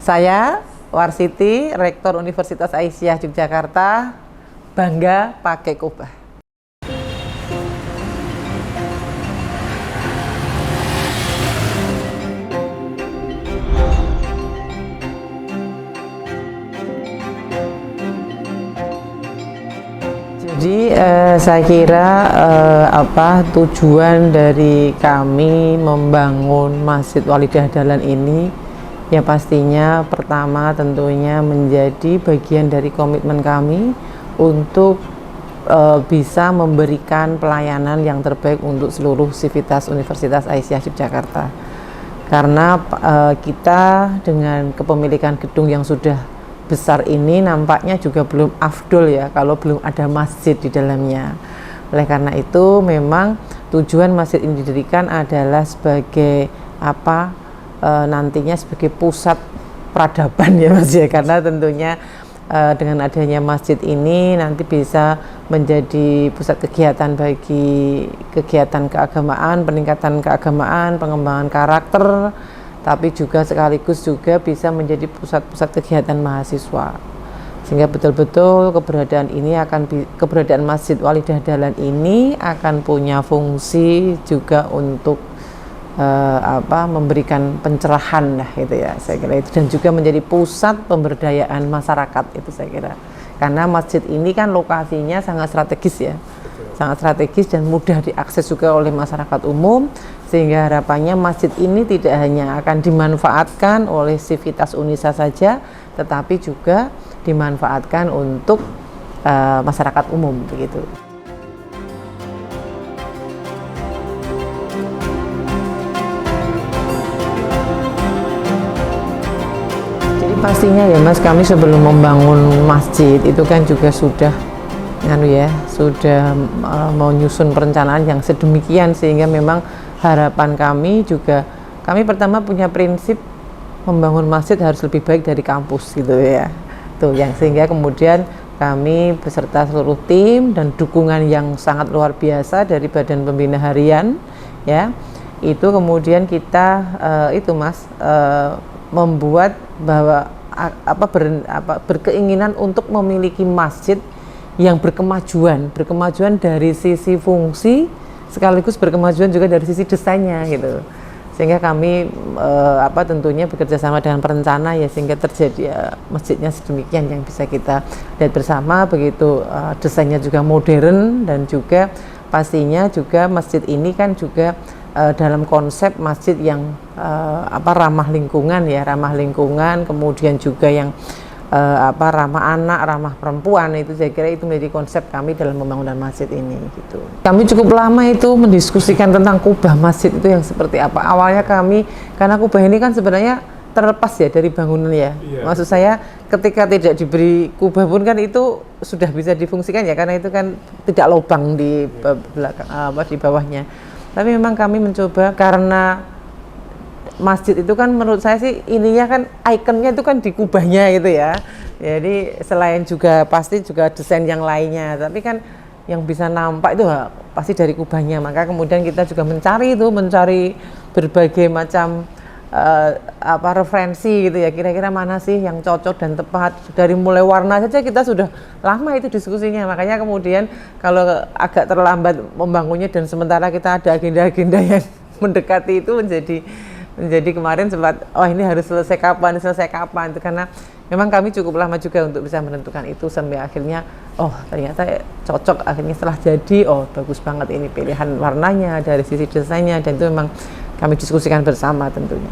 Saya Warsiti, Rektor Universitas Aisyah Yogyakarta, bangga pakai kubah. Jadi saya kira tujuan dari kami membangun Masjid Walidah Dahlan ini ya pastinya pertama tentunya menjadi bagian dari komitmen kami untuk bisa memberikan pelayanan yang terbaik untuk seluruh sivitas Universitas Aisyah Yogyakarta. Karena kita dengan kepemilikan gedung yang sudah besar ini nampaknya juga belum afdol ya kalau belum ada masjid di dalamnya. Oleh karena itu memang tujuan masjid ini didirikan adalah sebagai nantinya sebagai pusat peradaban ya Mas ya, karena tentunya dengan adanya masjid ini nanti bisa menjadi pusat kegiatan bagi kegiatan keagamaan, peningkatan keagamaan, pengembangan karakter, tapi juga sekaligus juga bisa menjadi pusat-pusat kegiatan mahasiswa, sehingga betul-betul keberadaan Masjid Walidah Dahlan ini akan punya fungsi juga untuk memberikan pencerahan lah gitu ya, saya kira itu, dan juga menjadi pusat pemberdayaan masyarakat itu saya kira, karena masjid ini kan lokasinya sangat strategis ya. Sangat strategis dan mudah diakses juga oleh masyarakat umum, sehingga harapannya masjid ini tidak hanya akan dimanfaatkan oleh sivitas Unisa saja, tetapi juga dimanfaatkan untuk masyarakat umum begitu. Jadi pastinya ya Mas, kami sebelum membangun masjid itu kan juga sudah mau nyusun perencanaan yang sedemikian, sehingga memang harapan kami juga, kami pertama punya prinsip membangun masjid harus lebih baik dari kampus gitu ya, tuh yang sehingga kemudian kami beserta seluruh tim dan dukungan yang sangat luar biasa dari Badan Pembina Harian ya, itu kemudian kita membuat bahwa berkeinginan untuk memiliki masjid yang berkemajuan dari sisi fungsi sekaligus berkemajuan juga dari sisi desainnya gitu, sehingga kami tentunya bekerja sama dengan perencana ya, sehingga terjadi masjidnya sedemikian yang bisa kita lihat bersama begitu, desainnya juga modern, dan juga pastinya juga masjid ini kan juga dalam konsep masjid yang ramah lingkungan ya, kemudian juga yang ramah anak, ramah perempuan, itu saya kira itu menjadi konsep kami dalam pembangunan masjid ini gitu. Kami cukup lama itu mendiskusikan tentang kubah masjid itu yang seperti apa. Awalnya kami, karena kubah ini kan sebenarnya terlepas ya dari bangunan ya. Maksud saya ketika tidak diberi kubah pun kan itu sudah bisa difungsikan ya, karena itu kan tidak lubang di belakang di bawahnya. Tapi memang kami mencoba, karena masjid itu kan menurut saya sih ininya kan ikonnya itu kan di kubahnya gitu ya. Jadi selain juga pasti juga desain yang lainnya, tapi kan yang bisa nampak itu pasti dari kubahnya. Maka kemudian kita juga mencari berbagai macam referensi gitu ya, kira-kira mana sih yang cocok dan tepat. Dari mulai warna saja kita sudah lama itu diskusinya, makanya kemudian kalau agak terlambat membangunnya dan sementara kita ada agenda-agenda yang mendekati itu menjadi kemarin sempat ini harus selesai kapan itu, karena memang kami cukup lama juga untuk bisa menentukan itu, sampai akhirnya ternyata cocok, akhirnya setelah jadi bagus banget ini pilihan warnanya dari sisi desainnya, dan itu memang kami diskusikan bersama tentunya.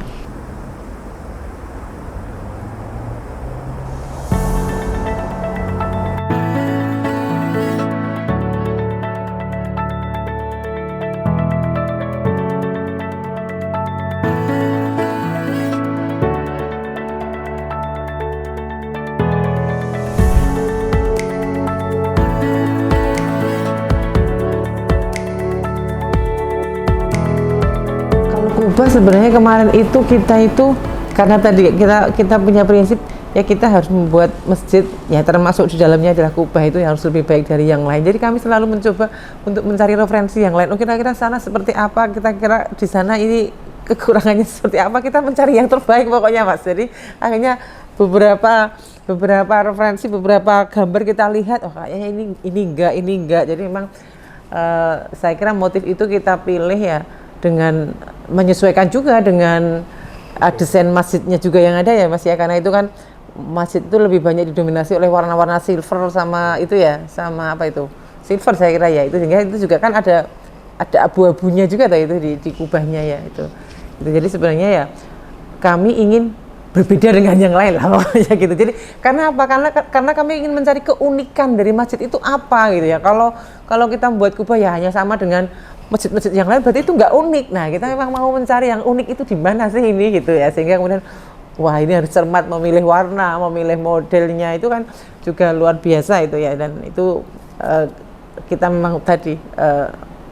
Kubah sebenarnya kemarin itu kita karena tadi kita punya prinsip ya, kita harus membuat masjid ya, termasuk di dalamnya adalah kubah itu yang harus lebih baik dari yang lain. Jadi kami selalu mencoba untuk mencari referensi yang lain. Kira-kira sana seperti apa, kita kira di sana ini kekurangannya seperti apa, kita mencari yang terbaik pokoknya Mas. Jadi akhirnya beberapa referensi, beberapa gambar kita lihat, oh kayaknya ini enggak. Jadi memang saya kira motif itu kita pilih ya dengan menyesuaikan juga dengan desain masjidnya juga yang ada ya Mas ya, karena itu kan masjid itu lebih banyak didominasi oleh warna-warna silver sama itu ya, sama apa itu silver saya kira ya, itu sehingga itu juga kan ada abu-abunya juga tuh itu di kubahnya ya itu. Jadi sebenarnya ya kami ingin berbeda dengan yang lain lah pokoknya gitu. Jadi karena apa? Karena kami ingin mencari keunikan dari masjid itu apa gitu ya. Kalau kita membuat kubah ya hanya sama dengan masjid-masjid yang lain, berarti itu nggak unik. Nah kita memang mau mencari yang unik itu di mana sih ini gitu ya, sehingga kemudian wah ini harus cermat memilih warna, memilih modelnya, itu kan juga luar biasa itu ya. Dan itu kita memang tadi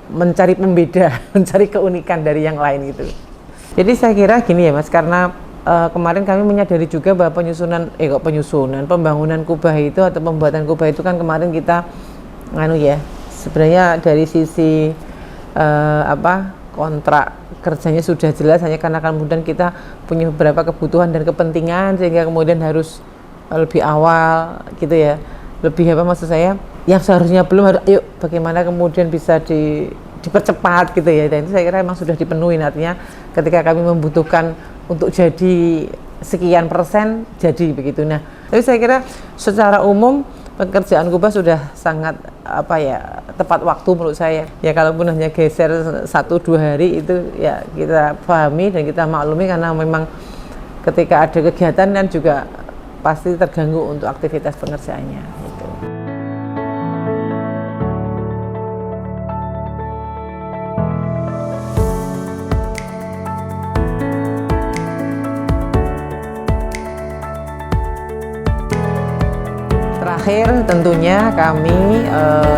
mencari pembeda, mencari keunikan dari yang lain gitu. Jadi saya kira gini ya Mas, karena kemarin kami menyadari juga bahwa pembangunan kubah itu atau pembuatan kubah itu kan kemarin kita sebenarnya dari sisi kontrak kerjanya sudah jelas, hanya karena kemudian kita punya beberapa kebutuhan dan kepentingan sehingga kemudian harus lebih awal gitu ya, lebih maksud saya yang seharusnya belum harus ayo bagaimana kemudian bisa dipercepat gitu ya. Dan itu saya kira memang sudah dipenuhi, artinya ketika kami membutuhkan untuk jadi sekian persen jadi begitu. Nah tapi saya kira secara umum pekerjaan kubah sudah sangat tepat waktu menurut saya ya. Kalaupun hanya geser 1-2 hari itu ya kita pahami dan kita maklumi, karena memang ketika ada kegiatan kan juga pasti terganggu untuk aktivitas pengerjaannya gitu. Terakhir tentunya kami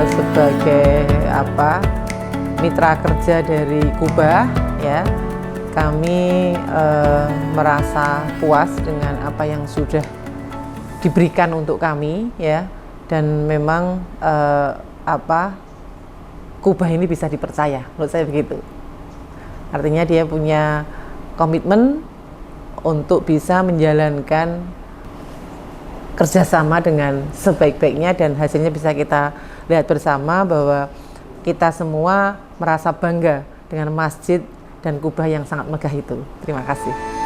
sebagai mitra kerja dari Kubah ya, kami merasa puas dengan apa yang sudah diberikan untuk kami ya, dan memang Kubah ini bisa dipercaya, menurut saya begitu. Artinya dia punya komitmen untuk bisa menjalankan kerjasama dengan sebaik-baiknya, dan hasilnya bisa kita lihat bersama bahwa kita semua merasa bangga dengan masjid dan kubah yang sangat megah itu. Terima kasih.